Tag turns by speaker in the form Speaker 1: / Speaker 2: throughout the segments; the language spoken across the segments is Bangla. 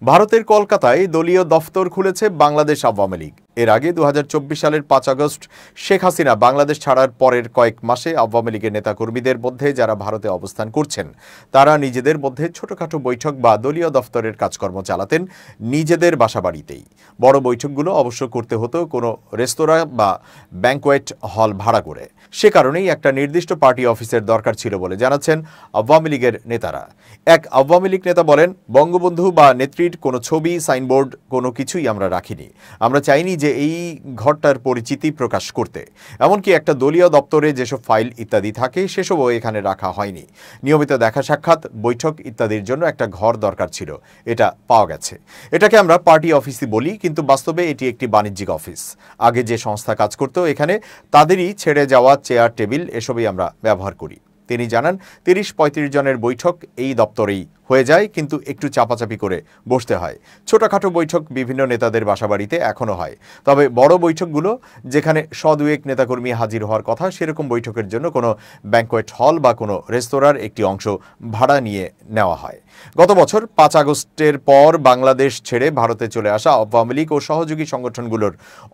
Speaker 1: ভারতের কলকাতায় দলীয় দফতর খুলেছে বাংলাদেশ আওয়ামী লীগ। এর আগে 2024 সালের 5 আগস্ট শেখ হাসিনা বাংলাদেশ ছাড়ার পরের কয়েক মাসে আওয়ামী লীগের নেতাকর্মীদের মধ্যে যারা ভারতে অবস্থান করছেন তারা নিজেদের মধ্যে ছোটখাটো বৈঠক বা দলীয় দফতরের কাজকর্ম চালাতেন নিজেদের বাসাবাড়িতেই। বড় বৈঠকগুলো অবশ্য করতে হতো কোনো রেস্তোরাঁ বা ব্যাংকোয়েট হল ভাড়া করে। সে কারণেই একটা নির্দিষ্ট পার্টি অফিসের দরকার ছিল বলে জানাচ্ছেন আওয়ামী লীগের নেতারা। এক আওয়ামী লীগ নেতা বলেন, বঙ্গবন্ধু বা নেত্রীর কোনো ছবি, সাইনবোর্ড কোনো কিছুই আমরা রাখিনি। আমরা চাইনি যে এই ঘরটার পরিচিতি প্রকাশ করতে। এমনকি একটা দলীয় দপ্তরে যেসব ফাইল ইত্যাদি থাকে সেসবও এখানে রাখা হয়নি। নিয়মিত দেখা সাক্ষাৎ, বৈঠক ইত্যাদির জন্য একটা ঘর দরকার ছিল, এটা পাওয়া গেছে। এটাকে আমরা পার্টি অফিসই বলি, কিন্তু বাস্তবে এটি একটি বাণিজ্যিক অফিস। আগে যে সংস্থা কাজ করতো এখানে তাদেরই ছেড়ে যাওয়া চেয়ার, টেবিল এসবই আমরা ব্যবহার করি। তিনি জানান, 30-35 জনের বৈঠক এই দপ্তরেই হয়ে যায়, কিন্তু একটু চাপাচাপি করে বসতে হয়। ছোটখাটো বৈঠক বিভিন্ন নেতাদের বাসাবাড়িতে এখনও হয়, তবে বড় বৈঠকগুলো যেখানে দুয়েক নেতাকর্মী হাজির হওয়ার কথা সেরকম বৈঠকের জন্য কোনো ব্যাংকোয়েট হল বা কোনো রেস্তোরাঁর একটি অংশ ভাড়া নিয়ে নেওয়া হয়। গত বছর 5 আগস্টের পর বাংলাদেশ ছেড়ে ভারতে চলে আসা আওয়ামী লীগ ও সহযোগী সংগঠনগুলোর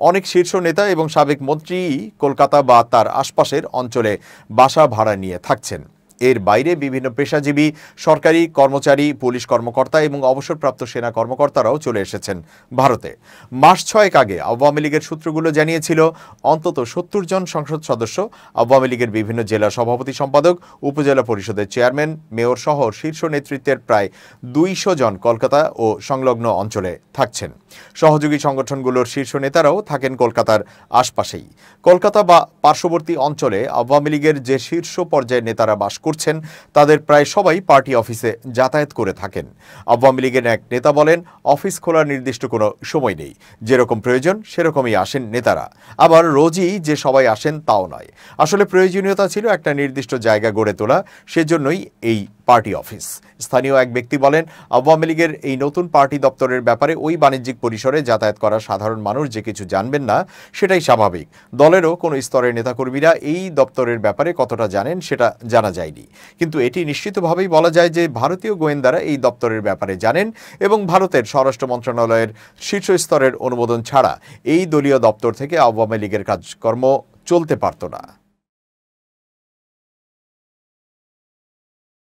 Speaker 1: অনেক শীর্ষ নেতা এবং সাবেক মন্ত্রী কলকাতা বা তার আশপাশের অঞ্চলে বাসা ভাড়া নিয়ে থাকছেন। এর বাইরে বিভিন্ন পেশাজীবী, সরকারি কর্মচারী, পুলিশ কর্মকর্তা এবং অবসরপ্রাপ্ত সেনা কর্মকর্তারাও চলে এসেছেন ভারতে। মাস 6 আগে আওয়ামী লীগের সূত্রগুলো জানিয়েছিল অন্তত 70 জন সংসদ সদস্য, আওয়ামী লীগের বিভিন্ন জেলা সভাপতি সম্পাদক, উপজেলা পরিষদের চেয়ারম্যান, মেয়র সহ শীর্ষ নেতৃত্বের প্রায় 200 জন কলকাতা ও সংলগ্ন অঞ্চলে থাকছেন। সহযোগী সংগঠনগুলোর শীর্ষ নেতারাও থাকেন কলকাতার আশপাশেই। কলকাতা বা পার্শ্ববর্তী অঞ্চলে আওয়ামী লীগের যে শীর্ষ পর্যায়ের নেতারা বাস করছেন তাদের প্রায় সবাই পার্টি অফিসে যাতায়াত করে থাকেন। আওয়ামী লীগের এক নেতা বলেন, অফিস খোলার নির্দিষ্ট কোনো সময় নেই, যেরকম প্রয়োজন সেরকমই আসেন নেতারা। আবার রোজই যে সবাই আসেন তাও নয়। আসলে প্রয়োজনীয়তা ছিল একটা নির্দিষ্ট জায়গা গড়ে তোলা, সেজন্যই এই পার্টি অফিস। স্থানীয় এক ব্যক্তি বলেন, আওয়ামী লীগের এই নতুন পার্টি দপ্তরের ব্যাপারে ওই বাণিজ্যিক পরিসরে যাতায়াত করা সাধারণ মানুষ যে কিছু জানবেন না সেটাই স্বাভাবিক। দলেরও কোনো স্তরের নেতাকর্মীরা এই দপ্তরের ব্যাপারে কতটা জানেন সেটা জানা যায়নি, কিন্তু এটি নিশ্চিতভাবেই বলা যায় যে ভারতীয় গোয়েন্দারা এই দপ্তরের ব্যাপারে জানেন এবং ভারতের স্বরাষ্ট্র মন্ত্রণালয়ের শীর্ষ স্তরের অনুমোদন ছাড়া এই দলীয় দপ্তর থেকে আওয়ামী লীগের কাজকর্ম চলতে পারত না।